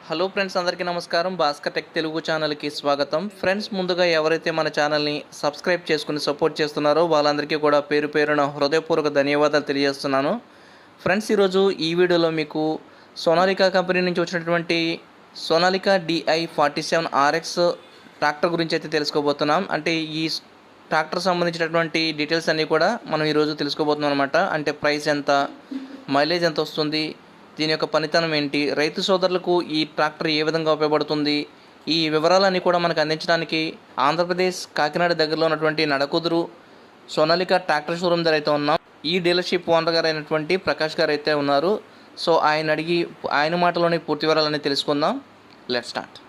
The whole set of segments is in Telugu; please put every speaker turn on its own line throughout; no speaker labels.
హలో ఫ్రెండ్స్, అందరికీ నమస్కారం. భాస్కర్ టెక్ తెలుగు ఛానల్కి స్వాగతం. ఫ్రెండ్స్, ముందుగా ఎవరైతే మన ఛానల్ని సబ్స్క్రైబ్ చేసుకుని సపోర్ట్ చేస్తున్నారో వాళ్ళందరికీ కూడా పేరు పేరున హృదయపూర్వక ధన్యవాదాలు తెలియజేస్తున్నాను. ఫ్రెండ్స్, ఈరోజు ఈ వీడియోలో మీకు సోనాలికా కంపెనీ నుంచి వచ్చినటువంటి సోనాలికా DI47RX ట్రాక్టర్ గురించి అయితే తెలుసుకోబోతున్నాం. అంటే ఈ ట్రాక్టర్ సంబంధించినటువంటి డీటెయిల్స్ అన్నీ కూడా మనం ఈరోజు తెలుసుకోబోతున్నాం అనమాట. అంటే ప్రైస్ ఎంత, మైలేజ్ ఎంత వస్తుంది, దీని యొక్క పనితనం ఏంటి, రైతు సోదరులకు ఈ ట్రాక్టర్ ఏ విధంగా ఉపయోగపడుతుంది, ఈ వివరాలన్నీ కూడా మనకు అందించడానికి ఆంధ్రప్రదేశ్ కాకినాడ దగ్గరలో ఉన్నటువంటి నడకుదురు సోనాలికా ట్రాక్టర్ షోరూమ్ దగ్గర అయితే ఉన్నాం. ఈ డీలర్షిప్ ఓనర్ గారు అయినటువంటి ప్రకాష్ గారు అయితే ఉన్నారు. సో ఆయన మాటలోని పూర్తి వివరాలన్నీ తెలుసుకుందాం. Let's start.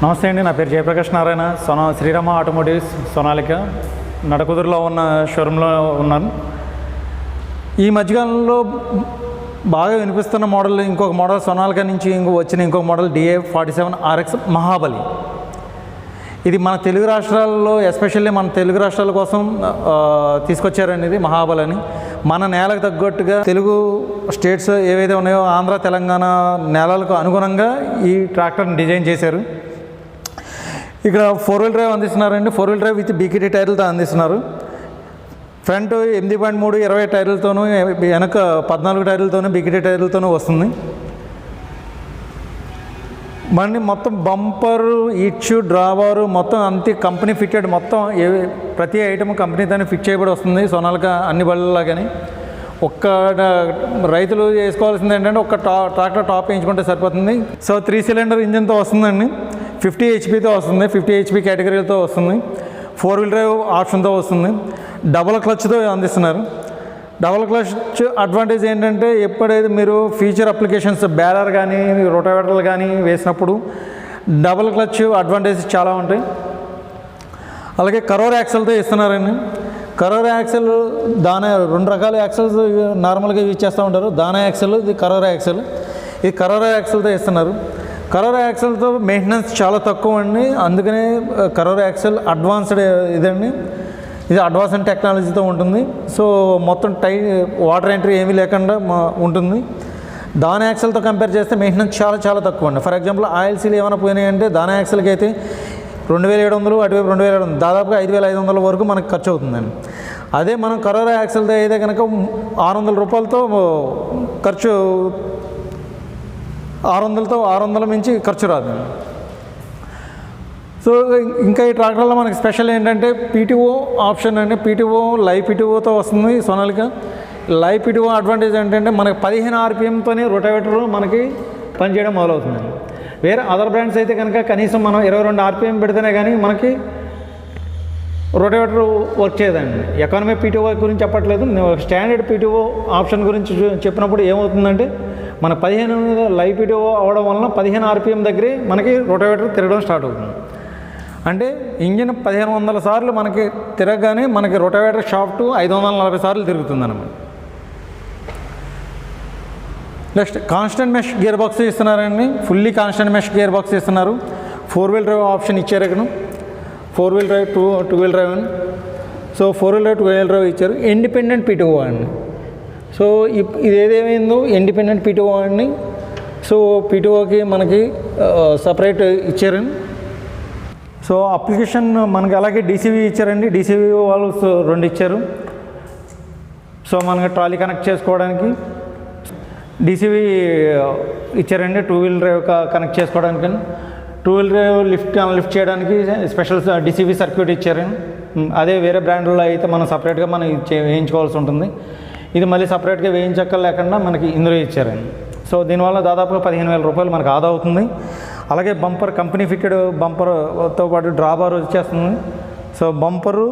నమస్తే అండి, నా పేరు జయప్రకాష్ నారాయణ. శ్రీరామ ఆటోమోటివ్స్ సోనాలికా నడకుదురులో ఉన్న షోరూంలో ఉన్నాను. ఈ మధ్యకాలంలో బాగా వినిపిస్తున్న మోడల్ ఇంకొక మోడల్ సోనాలికా నుంచి ఇంకొక మోడల్ DI47RX మహాబలి. ఇది మన తెలుగు రాష్ట్రాల్లో, ఎస్పెషల్లీ మన తెలుగు రాష్ట్రాల కోసం తీసుకొచ్చారండి ఇది మహాబలి అని. మన నేలకు తగ్గట్టుగా తెలుగు స్టేట్స్ ఏవైతే ఉన్నాయో ఆంధ్ర తెలంగాణ నేలలకు అనుగుణంగా ఈ ట్రాక్టర్ని డిజైన్ చేశారు. ఇక్కడ 4-wheel డ్రైవ్ అందిస్తున్నారండి. 4-wheel డ్రైవ్ విత్ BKT టైర్లతో అందిస్తున్నారు. ఫ్రంట్ 8.3 20 టైర్లతోనూ, వెనక 14 టైర్లతోనూ BKT టైర్లతోనూ వస్తుంది. మళ్ళీ మొత్తం బంపరు, ఇచ్చు, డ్రాబారు మొత్తం అంతే కంపెనీ ఫిట్టెడ్. మొత్తం ప్రతి ఐటమ్ కంపెనీతోనే ఫిట్ చేయబడి వస్తుంది సోనాలికా అన్ని బళ్ళలాగాని. ఒక్క రైతులు వేసుకోవాల్సింది ఏంటంటే ఒక్క ట్రాక్టర్ టాప్ వేయించుకుంటే సరిపోతుంది. సో 3 సిలిండర్ ఇంజిన్తో వస్తుందండి. 50 HPతో వస్తుంది, 50 HP కేటగిరీతో వస్తుంది. 4-wheel డ్రైవ్ ఆప్షన్తో వస్తుంది. డబుల్ క్లచ్తో అందిస్తున్నారు. డబుల్ క్లచ్ అడ్వాంటేజ్ ఏంటంటే ఎప్పుడైతే మీరు ఫ్యూచర్ అప్లికేషన్స్ బ్యాలర్ కానీ రోటావేటర్లు కానీ వేసినప్పుడు డబుల్ క్లచ్ అడ్వాంటేజ్ చాలా ఉంటాయి. అలాగే కరోర్ యాక్సెల్తో ఇస్తున్నారండి. కరోర్ యాక్సెల్ దాని 2 రకాల యాక్సెల్స్ నార్మల్గా యూజ్ చేస్తూ ఉంటారు. దానా యాక్సెల్, ఇది కరోరా యాక్సెల్. ఇది కరోరా యాక్సెల్తో ఇస్తున్నారు. కరోరా యాక్సెల్తో మెయింటెనెన్స్ చాలా తక్కువ అండి. అందుకనే కరోరా యాక్సెల్ అడ్వాన్స్డ్ ఇదండి. ఇది అడ్వాన్స్డ్ టెక్నాలజీతో ఉంటుంది. సో మొత్తం వాటర్ ఎంట్రీ ఏమీ లేకుండా ఉంటుంది. దానా యాక్సెల్తో కంపేర్ చేస్తే మెయింటెనెన్స్ చాలా తక్కువ అండి. ఫర్ ఎగ్జాంపుల్ ఆయిల్ సీల్ ఏమైనా పోయినాయంటే దానా యాక్సెల్కి అయితే 2700, అటువైపు 2700, దాదాపుగా 5500 వరకు మనకు ఖర్చు అవుతుందండి. అదే మనం కరోరా యాక్సెల్తో అయితే కనుక 600 రూపాయలతో ఖర్చు, 600 మించి ఖర్చు రాదు. సో ఇంకా ఈ ట్రాక్టర్లో మనకి స్పెషల్ ఏంటంటే PTO ఆప్షన్ అండి. PTO లైవ్ PTOతో వస్తుంది సోనాలికా. లైవ్ PTO అడ్వాంటేజ్ ఏంటంటే మనకి 15 RPMతోనే రొటావేటర్ మనకి పనిచేయడం మొదలవుతుంది. వేరే అదర్ బ్రాండ్స్ అయితే కనుక కనీసం మనం 22 RPM పెడితేనే కానీ మనకి రొటావేటర్ వర్క్ చేయదండి. ఎకానమీ PTO గురించి చెప్పట్లేదు, స్టాండర్డ్ PTO ఆప్షన్ గురించి చెప్పినప్పుడు ఏమవుతుందంటే మన 15 లైవ్ PTO అవడం వలన 15 RPM దగ్గరే మనకి రొటావేటర్ తిరగడం స్టార్ట్ అవుతుంది. అంటే ఇంజిన్ 1500 సార్లు మనకి తిరగగానే మనకి రొటావేటర్ షాఫ్ట్ 540 సార్లు తిరుగుతుంది అన్నమాట. Next constant mesh gear box ఇస్తున్నారండి. Fully constant mesh gear box ఇస్తున్నారు. 4-wheel డ్రైవ్ ఆప్షన్ ఇచ్చారు ఇక్కడ. 4-wheel డ్రైవ్, 2-wheel డ్రైవ్ అని. So 4-wheel drive, 2-wheel drive ఇచ్చారు. ఇండిపెండెంట్ PTO అండి. సో ఇది ఏదేమైందో ఇండిపెండెంట్ PTO అండి. సో PTOకి మనకి సపరేట్ ఇచ్చారండి. సో అప్లికేషన్ మనకి అలాగే DCV ఇచ్చారండి. DCV వాళ్ళు 2 ఇచ్చారు. సో మనకి ట్రాలీ కనెక్ట్ చేసుకోవడానికి DCV ఇచ్చారండి. 2-wheel డ్రైవ్ కనెక్ట్ చేసుకోవడానికి, 2-wheel డ్రైవ్ లిఫ్ట్ చేయడానికి స్పెషల్ DCV సర్క్యూట్ ఇచ్చారండి. అదే వేరే బ్రాండ్లో అయితే మనం సపరేట్గా మనం వేయించుకోవాల్సి ఉంటుంది. ఇది మళ్ళీ సపరేట్గా వేయించక్కర్లేకుండా మనకి ఇందులో ఇచ్చారండి. సో దీనివల్ల దాదాపుగా 15,000 రూపాయలు మనకు ఆదా అవుతుంది. అలాగే బంపర్ కంపెనీ ఫిట్టెడ్ బంపర్తో పాటు డ్రాబార్ వచ్చేస్తుంది. సో బంపరు,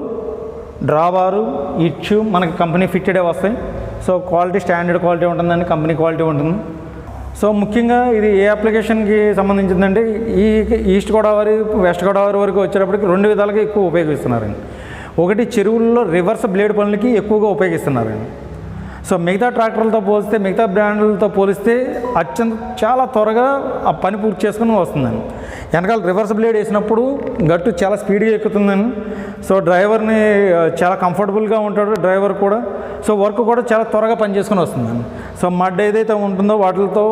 డ్రాబారు, ఇచ్చు మనకి కంపెనీ ఫిట్టెడే వస్తాయి. సో క్వాలిటీ స్టాండర్డ్ క్వాలిటీ ఉంటుందండి, కంపెనీ క్వాలిటీ ఉంటుంది. సో ముఖ్యంగా ఇది ఏ అప్లికేషన్కి సంబంధించిందంటే ఈ ఈస్ట్ గోదావరి వెస్ట్ గోదావరి వరకు వచ్చేటప్పటికి 2 విధాలుగా ఎక్కువ ఉపయోగిస్తున్నారండి. ఒకటి చెరువుల్లో రివర్స్ బ్లేడ్ పనులకి ఎక్కువగా ఉపయోగిస్తున్నారండి. సో మిగతా ట్రాక్టర్లతో పోలిస్తే మిగతా బ్రాండ్లతో పోలిస్తే చాలా త్వరగా ఆ పని పూర్తి చేసుకుని వస్తుందండి. వెనకాల రివర్స్ బ్లేడ్ వేసినప్పుడు గట్టు చాలా స్పీడ్గా ఎక్కుతుందండి. సో డ్రైవర్ని చాలా కంఫర్టబుల్గా ఉంటాడు డ్రైవర్ కూడా. సో వర్క్ కూడా చాలా త్వరగా పని చేసుకుని వస్తుందండి. సో మడ్ ఏదైతే ఉంటుందో వాటితో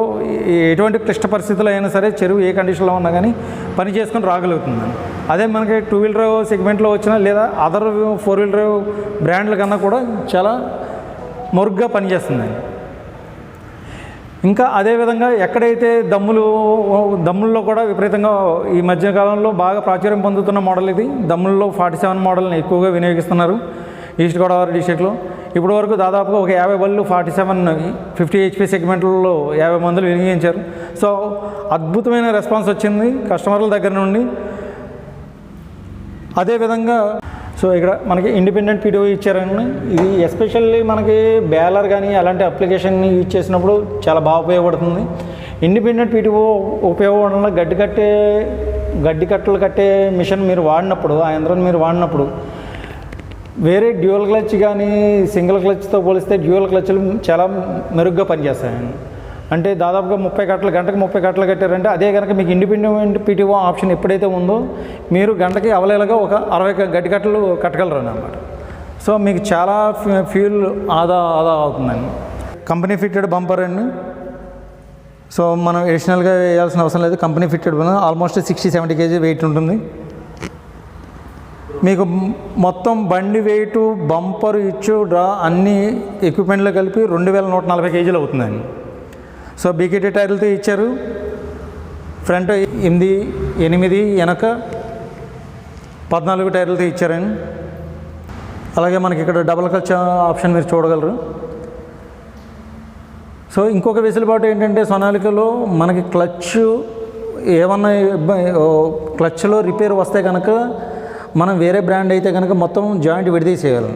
ఎటువంటి క్లిష్ట పరిస్థితులు అయినా సరే చెరువు ఏ కండిషన్లో ఉన్నా కానీ పని చేసుకుని రాగలుగుతుందండి. అదే మనకి 2 వీలర్ డ్రైవ్ సెగ్మెంట్లో వచ్చినా లేదా అదర్ 4 వీలర్ డ్రైవ్ బ్రాండ్ల కన్నా కూడా చాలా మెరుగ్గా పనిచేస్తుందండి. ఇంకా అదేవిధంగా ఎక్కడైతే దమ్ముల్లో కూడా విపరీతంగా ఈ మధ్యకాలంలో బాగా ప్రాచుర్యం పొందుతున్న మోడల్ ఇది. దమ్ముల్లో 47 మోడల్ని ఎక్కువగా వినియోగిస్తున్నారు ఈస్ట్ గోదావరి డిస్ట్రిక్ట్లో. ఇప్పటి వరకు దాదాపుగా ఒక 50 బళ్ళు 50 HP సెగ్మెంట్లలో 50 మందులు వినియోగించారు. సో అద్భుతమైన రెస్పాన్స్ వచ్చింది కస్టమర్ల దగ్గర నుండి. అదేవిధంగా సో ఇక్కడ మనకి ఇండిపెండెంట్ పీటీఓ ఇచ్చారండి. ఇది ఎస్పెషల్లీ మనకి బేలర్ కానీ అలాంటి అప్లికేషన్ని యూజ్ చేసినప్పుడు చాలా బాగా ఉపయోగపడుతుంది. ఇండిపెండెంట్ పీటీఓ ఉపయోగపడడం వల్ల గడ్డి కట్టలు కట్టే మిషన్ మీరు వాడినప్పుడు, ఆ యంత్రాన్ని మీరు వాడినప్పుడు వేరే డ్యూయల్ క్లచ్ కానీ సింగిల్ క్లచ్తో పోలిస్తే డ్యూయల్ క్లచ్లు చాలా మెరుగ్గా పనిచేస్తాయండి. అంటే దాదాపుగా 30 కట్టలు గంటకి 30 కట్టలు కట్టారంటే అదే కనుక మీకు ఇండిపెండెంట్ పీటీఓ ఆప్షన్ ఎప్పుడైతే ఉందో మీరు గంటకి అవలేలుగా ఒక 60 గడ్డి కట్టలు కట్టగలరు అన్నమాట. సో మీకు చాలా ఫ్యూల్ ఆదా అవుతుందండి. కంపెనీ ఫిట్టెడ్ బంపర్ అండి. సో మనం ఎడిషనల్గా వేయాల్సిన అవసరం లేదు. Company fitted almost 60-70 kg weight ఉంటుంది. మీకు మొత్తం బండి వెయిట్ బంపర్ డ్రా అన్ని ఎక్విప్మెంట్లో కలిపి 2140 kg అవుతుందండి. సో బీకేటీ టైర్లతో ఇచ్చారు. ఫ్రంట్ 8 వెనక 14 టైర్లతో ఇచ్చారండి. అలాగే మనకి ఇక్కడ డబుల్ క్లచ్ ఆప్షన్ మీరు చూడగలరు. సో ఇంకొక వెసులుబాటు ఏంటంటే సొనాలికాలో మనకి ఏమన్నా క్లచ్లో రిపేర్ వస్తే కనుక మనం వేరే బ్రాండ్ అయితే కనుక మొత్తం జాయింట్ విడదీసేయాలి.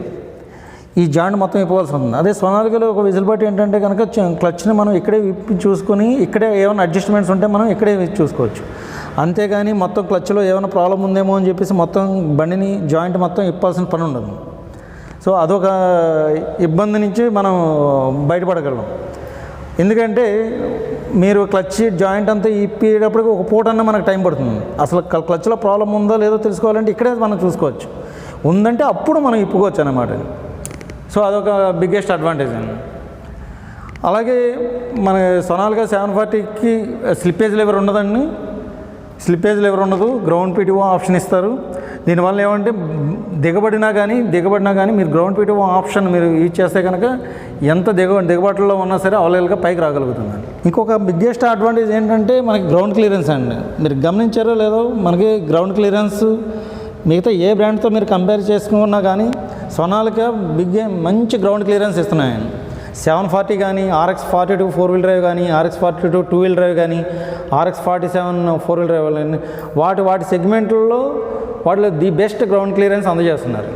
ఈ జాయింట్ మొత్తం ఇవ్వాల్సి ఉంటుంది. అదే సొనాలికాలో ఒక వెసులుబాటు ఏంటంటే కనుక క్లచ్ని మనం ఇక్కడే విప్పి చూసుకొని ఇక్కడే ఏమైనా అడ్జస్ట్మెంట్స్ ఉంటే మనం ఇక్కడే చూసుకోవచ్చు. అంతేగాని మొత్తం క్లచ్లో ఏమైనా ప్రాబ్లం ఉందేమో అని చెప్పేసి మొత్తం బండిని జాయింట్ మొత్తం ఇప్పాల్సిన పని ఉండదు. సో అదొక ఇబ్బంది నుంచి మనం బయటపడగలం. ఎందుకంటే మీరు క్లచ్ జాయింట్ అంతా ఇప్పేటప్పటికి ఒక పూటన్నా మనకు టైం పడుతుంది. అసలు క్లచ్లో ప్రాబ్లం ఉందో లేదో తెలుసుకోవాలంటే ఇక్కడే మనం చూసుకోవచ్చు. ఉందంటే అప్పుడు మనం ఇప్పుకోవచ్చు అన్నమాట. సో అదొక బిగ్గెస్ట్ అడ్వాంటేజ్ అండి. అలాగే మన సొనాలికా 740కి స్లిప్పేజ్ లివర్ ఉండదండి. స్లిప్పేజ్ లివర్ ఉండదు. గ్రౌండ్ పీటీఓ ఆప్షన్ ఇస్తారు. దీనివల్ల ఏమంటే దిగబడినా కానీ మీరు గ్రౌండ్ పీటీఓ ఆప్షన్ మీరు యూజ్ చేస్తే కనుక ఎంత దిగబాటులో ఉన్నా సరే అవలేలుగా పైకి రాగలుగుతుందండి. ఇంకొక బిగ్గెస్ట్ అడ్వాంటేజ్ ఏంటంటే మనకి గ్రౌండ్ క్లియరెన్స్ అండి. మీరు గమనించారో లేదో మనకి గ్రౌండ్ క్లియరెన్స్ మిగతా ఏ బ్రాండ్తో మీరు కంపేర్ చేసుకున్నా కానీ సొనాలికా మంచి గ్రౌండ్ క్లియరెన్స్ ఇస్తున్నాయండి. 740 కానీ RX-42 4 వీల్ డ్రైవ్ కానీ RX-42 2 వీల్ డ్రైవ్ కానీ RX-47 4 వీల్ డ్రైవ్ కానీ వాటి సెగ్మెంట్లలో వాటిలో ది బెస్ట్ గ్రౌండ్ క్లియరెన్స్ అందజేస్తున్నారు.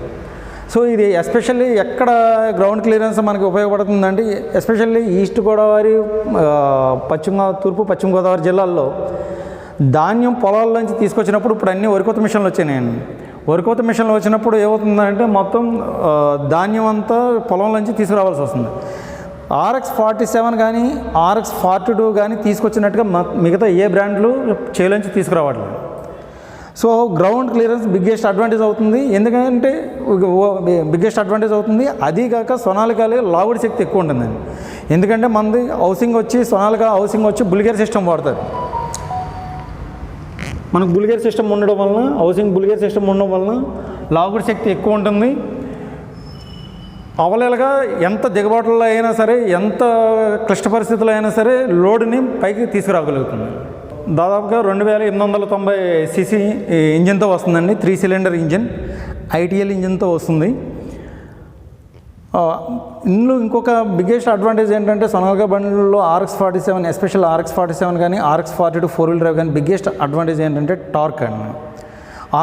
సో ఇది ఎస్పెషల్లీ ఎక్కడ గ్రౌండ్ క్లియరెన్స్ మనకి ఉపయోగపడుతుందంటే ఎస్పెషల్లీ ఈస్ట్ గోదావరి తూర్పు పశ్చిమ గోదావరి జిల్లాల్లో ధాన్యం పొలాల్లోంచి తీసుకొచ్చినప్పుడు ఇప్పుడు అన్నీ వరికోత మిషన్లు వచ్చినాయండి. వరికోత మిషన్లు వచ్చినప్పుడు ఏమవుతుందంటే మొత్తం ధాన్యం అంతా పొలంలోంచి తీసుకురావాల్సి వస్తుంది. RX-47 కానీ RX-42 కానీ తీసుకొచ్చినట్టుగా మిగతా ఏ బ్రాండ్లు చేలోంచి తీసుకురావట్లేదు. So ground clearance biggest advantage అవుతుంది. ఎందుకంటే బిగ్గెస్ట్ అడ్వాంటేజ్ అవుతుంది. అది కాక సొనాలికాలో లాగుడి శక్తి ఎక్కువ ఉంటుందండి. ఎందుకంటే మనది సొనాలికా హౌసింగ్ వచ్చి బుల్గేర్ సిస్టమ్ వాడతారు. మనకు బుల్గేర్ సిస్టమ్ ఉండడం వలన బుల్గేర్ సిస్టమ్ ఉండడం వలన లాగుడి శక్తి ఎక్కువ ఉంటుంది. అవలేలుగా ఎంత దిగబాటులో అయినా సరే ఎంత క్లిష్ట పరిస్థితుల్లో అయినా సరే లోడ్ని పైకి తీసుకురాగలుగుతుంది. దాదాపుగా 2890 cc ఇంజిన్తో వస్తుందండి. 3 సిలిండర్ ఇంజిన్ ITL ఇంజిన్తో వస్తుంది. ఇందులో ఇంకొక బిగ్గెస్ట్ అడ్వాంటేజ్ ఏంటంటే సొనాలికా బండిలో RX-47 ఎస్పెషల్ RX-47 కానీ RX-42 4 వీల్ డ్రైవ్ కానీ బిగ్గెస్ట్ అడ్వాంటేజ్ ఏంటంటే టార్క్ అండి.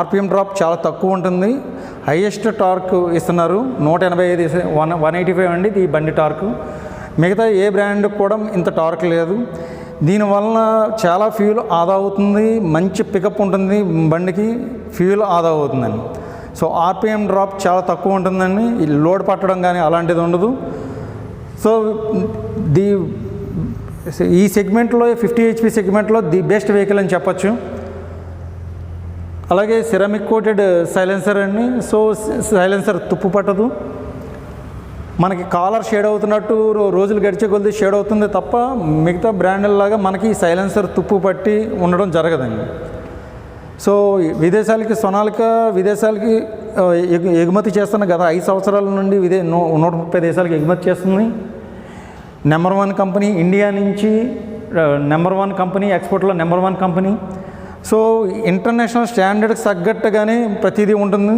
RPM డ్రాప్ చాలా తక్కువ ఉంటుంది. హైయెస్ట్ టార్క్ ఇస్తున్నారు 185 185 అండి ఈ బండి టార్క్. మిగతా ఏ బ్రాండ్ కూడా ఇంత టార్క్ లేదు. దీనివలన చాలా ఫ్యూల్ ఆదా అవుతుంది, మంచి పికప్ ఉంటుంది, బండికి ఫ్యూల్ ఆదా అవుతుందండి. సో ఆర్పిఎం డ్రాప్ చాలా తక్కువ ఉంటుందండి, లోడ్ పట్టడం కానీ అలాంటిది ఉండదు. సో ఈ సెగ్మెంట్లో 50 HP సెగ్మెంట్లో ది బెస్ట్ వెహికల్ అని చెప్పచ్చు. అలాగే సిరామిక్ కోటెడ్ సైలెన్సర్ అండి. సో సైలెన్సర్ తుప్పు పట్టదు, మనకి కాలర్ షేడ్ అవుతున్నట్టు రోజులు గడిచే కొద్ది షేడ్ అవుతుంది తప్ప మిగతా బ్రాండ్లాగా మనకి సైలెన్సర్ తుప్పు పట్టి ఉండడం జరగదండి. సో సొనాలికా విదేశాలకి ఎగుమతి చేస్తున్న గత 5 సంవత్సరాల నుండి 130 దేశాలకు ఎగుమతి చేస్తుంది. నెంబర్ 1 కంపెనీ, ఇండియా నుంచి నెంబర్ 1 కంపెనీ, ఎక్స్పోర్ట్లో నెంబర్ 1 కంపెనీ. సో ఇంటర్నేషనల్ స్టాండర్డ్కి తగ్గట్టుగానే ప్రతిదీ ఉంటుంది.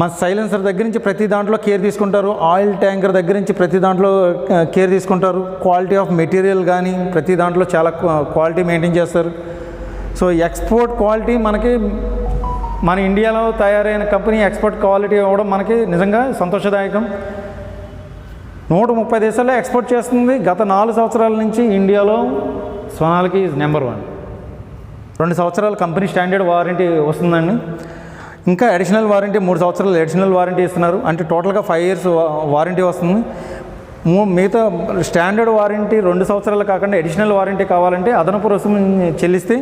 మా సైలెన్సర్ దగ్గర నుంచి ప్రతి దాంట్లో కేర్ తీసుకుంటారు, ఆయిల్ ట్యాంకర్ దగ్గర నుంచి ప్రతి దాంట్లో కేర్ తీసుకుంటారు, క్వాలిటీ ఆఫ్ మెటీరియల్ కానీ ప్రతి దాంట్లో చాలా క్వాలిటీ మెయింటైన్ చేస్తారు. సో ఎక్స్పోర్ట్ క్వాలిటీ మనకి మన ఇండియాలో తయారైన కంపెనీ ఎక్స్పోర్ట్ క్వాలిటీ అవ్వడం మనకి నిజంగా సంతోషదాయకం. 130 దేశాల్లో ఎక్స్పోర్ట్ చేస్తుంది. గత 4 సంవత్సరాల నుంచి ఇండియాలో సొనాలికా ఈజ్ నెంబర్ 1. 2 సంవత్సరాల కంపెనీ స్టాండర్డ్ వారంటీ వస్తుందండి. ఇంకా అడిషనల్ వారంటీ 3 సంవత్సరాలు అడిషనల్ వారంటీ ఇస్తున్నారు. అంటే టోటల్గా 5 years వారంటీ వస్తుంది. మిగతా స్టాండర్డ్ వారంటీ 2 సంవత్సరాలు కాకుండా అడిషనల్ వారంటీ కావాలంటే అదనపు రుసుము చెల్లిస్తే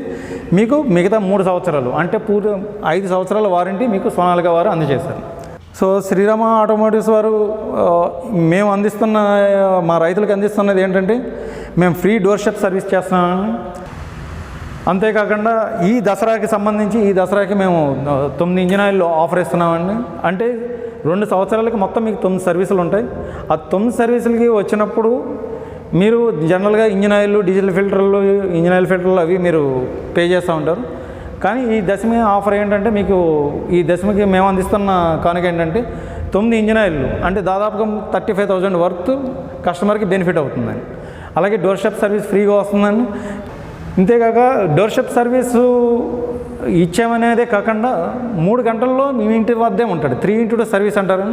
మీకు మిగతా 3 సంవత్సరాలు అంటే పూర్తి 5 సంవత్సరాల వారంటీ మీకు సొనాలికా వారు అందజేశారు. సో శ్రీరామ ఆటోమోటివ్స్ వారు మేము అందిస్తున్న మా రైతులకు అందిస్తున్నది ఏంటంటే మేము ఫ్రీ డోర్ స్టెప్ సర్వీస్ చేస్తున్నామని. అంతేకాకుండా ఈ దసరాకి మేము 9 ఇంజిన్ ఆయిల్ ఆఫర్ ఇస్తున్నామండి. అంటే 2 సంవత్సరాలకి మొత్తం మీకు 9 సర్వీసులు ఉంటాయి. ఆ 9 సర్వీసులకి వచ్చినప్పుడు మీరు జనరల్గా ఇంజిన్ ఆయిల్, డీజిల్ ఫిల్టర్లు, ఇంజిన్ ఆయిల్ ఫిల్టర్లు అవి మీరు పే చేస్తూ ఉంటారు. కానీ ఈ దశమి ఆఫర్ ఏంటంటే మీకు ఈ దశమికి మేము అందిస్తున్న కానుక ఏంటంటే 9 ఇంజిన్ ఆయిల్ అంటే దాదాపుగా 35,000 వర్త్ కస్టమర్కి బెనిఫిట్ అవుతుందండి. అలాగే డోర్ స్టెప్ సర్వీస్ ఫ్రీగా వస్తుందండి. ఇంతేకాక డోర్ స్టెప్ సర్వీసు ఇచ్చామనేదే కాకుండా 3 గంటల్లో మీ ఇంటి వద్దే ఉంటాడు. 3x2 సర్వీస్ అంటారు.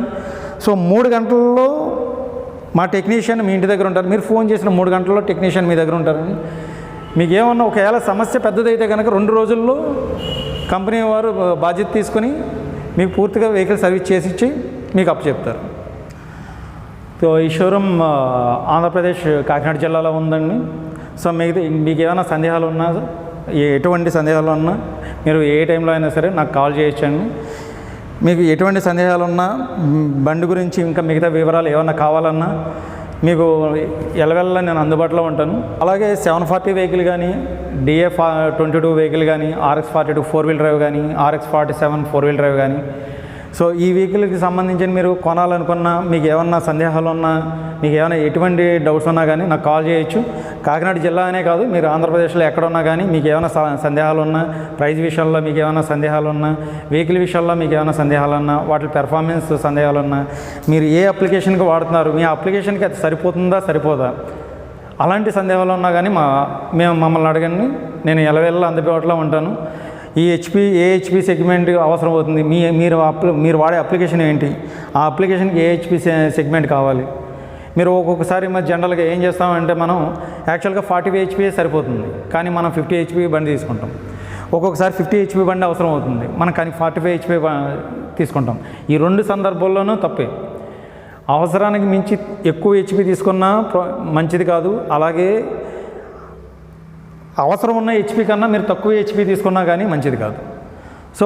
సో 3 గంటల్లో మా టెక్నీషియన్ మీ ఇంటి దగ్గర ఉంటారు. మీరు ఫోన్ చేసిన 3 గంటల్లో టెక్నీషియన్ మీ దగ్గర ఉంటారని. మీకు ఏమన్నా ఒకవేళ సమస్య పెద్దదైతే కనుక 2 రోజుల్లో కంపెనీ వారు బాధ్యత తీసుకొని మీకు పూర్తిగా వెహికల్ సర్వీస్ చేసి ఇచ్చి మీకు అప్పచెప్తారు. సో ఈ షోరూమ్ ఆంధ్రప్రదేశ్ కాకినాడ జిల్లాలో ఉందండి. సో మీకు ఏమైనా సందేహాలు ఉన్నా, ఎటువంటి సందేహాలు ఉన్నా మీరు ఏ టైంలో అయినా సరే నాకు కాల్ చేయొచ్చండి. మీకు ఎటువంటి సందేహాలు ఉన్నా, బండి గురించి ఇంకా మిగతా వివరాలు ఏమన్నా కావాలన్నా మీకు ఎలవెల్లా నేను అందుబాటులో ఉంటాను. అలాగే 740 వెహికల్ కానీ, DA22 వెహికల్ కానీ, RX42 4-wheel డ్రైవ్ కానీ, RX47 4-wheel డ్రైవ్ కానీ, సో ఈ వెహికల్కి సంబంధించి మీరు కొనాలనుకున్నా, మీకు ఏమన్నా సందేహాలు ఉన్నా, మీకు ఏమైనా ఎటువంటి డౌట్స్ ఉన్నా కానీ నాకు కాల్ చేయొచ్చు. కాకినాడ జిల్లా అనే కాదు, మీరు ఆంధ్రప్రదేశ్లో ఎక్కడున్నా కానీ మీకు ఏమైనా సందేహాలు ఉన్నా, ప్రైస్ విషయాల్లో మీకు ఏమైనా సందేహాలు ఉన్నా, వెహికల్ విషయాల్లో మీకు ఏమైనా సందేహాలు ఉన్నా, వాటి పెర్ఫార్మెన్స్ సందేహాలు ఉన్నా, మీరు ఏ అప్లికేషన్కి వాడుతున్నారు, మీ అప్లికేషన్కి అది సరిపోతుందా సరిపోదా, అలాంటి సందేహాలు ఉన్నా కానీ మమ్మల్ని అడగండి. నేను ఎలవేళ్ళ అందుబాటులో ఉంటాను. ఏ హెచ్పి సెగ్మెంట్ అవసరం అవుతుంది, మీరు వాడే అప్లికేషన్ ఏంటి, ఆ అప్లికేషన్కి ఏ హెచ్పి సెగ్మెంట్ కావాలి. మీరు ఒక్కొక్కసారి జనరల్గా ఏం చేస్తామంటే మనం యాక్చువల్గా 40 HP సరిపోతుంది, కానీ మనం 50 HP బండి తీసుకుంటాం. ఒక్కొక్కసారి 50 HP బండి అవసరం అవుతుంది, మనం కానీ 45 HP తీసుకుంటాం. ఈ 2 సందర్భాల్లోనూ తప్పే. అవసరానికి మించి ఎక్కువ HP తీసుకున్నా మంచిది కాదు. అలాగే అవసరం ఉన్న HP కన్నా మీరు తక్కువ HP తీసుకున్నా కానీ మంచిది కాదు. సో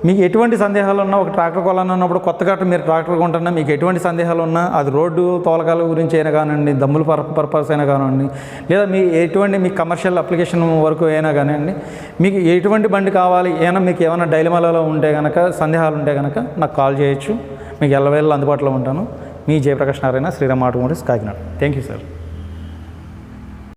మీకు ఎటువంటి సందేహాలు ఉన్నా, ఒక ట్రాక్టర్ కొనాలన్నప్పుడు కొత్తగా మీరు ట్రాక్టర్ కొంటున్నా మీకు ఎటువంటి సందేహాలు ఉన్నా, అది రోడ్డు తోలకాల గురించి అయినా కానివ్వండి, దమ్ముల పర్పస్ అయినా కానివ్వండి, లేదా మీ కమర్షియల్ అప్లికేషన్ వరకు అయినా కానివ్వండి, మీకు ఎటువంటి బండి కావాలి, మీకు ఏమైనా డైలమాలలో ఉంటే కనుక, సందేహాలు ఉంటే కనుక నాకు కాల్ చేయొచ్చు. మీకు ఎల్లవేళ అందుబాటులో ఉంటాను. మీ Jayaprakash Narayana, Sriram automotives, Kakinada. Thank you sir.